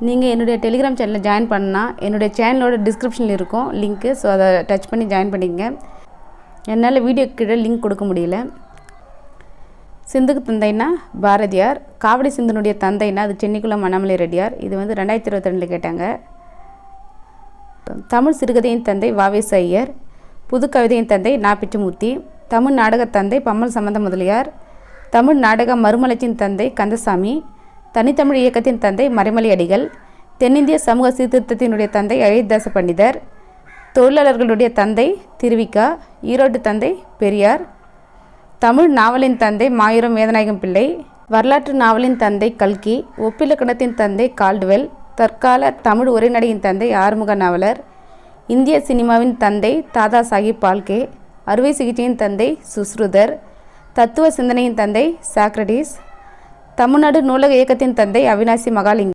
நீங்கள் என்னுடைய டெலிகிராம் சேனலில் ஜாயின் பண்ணால் என்னுடைய சேனலோட டிஸ்கிரிப்ஷனில் இருக்கும் லிங்க்கு. ஸோ அதை டச் பண்ணி ஜாயின் பண்ணிக்கங்க. என்னால் வீடியோ கீழே லிங்க் கொடுக்க முடியல. சிந்துக்கு தந்தைன்னா பாரதியார். காவடி சிந்தனுடைய தந்தைன்னா அது சென்னிக்குளம் அண்ணாமலை ரெட்டியார். இது வந்து 2022 கேட்டாங்க. தமிழ் சிறுகதையின் தந்தை வ.வே.சி. ஐயர். புது கவிதையின் தந்தை நா. பிச்சமூர்த்தி. தமிழ் நாடகத் தந்தை பம்மல் சம்பந்த முதலியார். தமிழ் நாடக மறுமலர்ச்சியின் தந்தை கந்தசாமி. தனித்தமிழ் இயக்கத்தின் தந்தை மறைமலை அடிகள். தென்னிந்திய சமூக சீர்திருத்தத்தினுடைய தந்தை அயோத்திதாச பண்டிதர். தொழிலாளர்களுடைய தந்தை திருவிக்கா. ஈரோடு தந்தை பெரியார். தமிழ் நாவலின் தந்தை மாயூரம் வேதநாயகம் பிள்ளை. வரலாற்று நாவலின் தந்தை கல்கி. ஒப்பிலக்கணத்தின் தந்தை கால்டுவெல். தற்கால தமிழ் உரைநடையின் தந்தை ஆறுமுக நாவலர். இந்திய சினிமாவின் தந்தை தாதா சாஹிப் பால்கே. அறுவை சிகிச்சையின் தந்தை சுஸ்ருதர். தத்துவ சிந்தனையின் தந்தை சாக்ரடீஸ். தமிழ்நாடு நூலக இயக்கத்தின் தந்தை அவினாசி மகாலிங்கம்.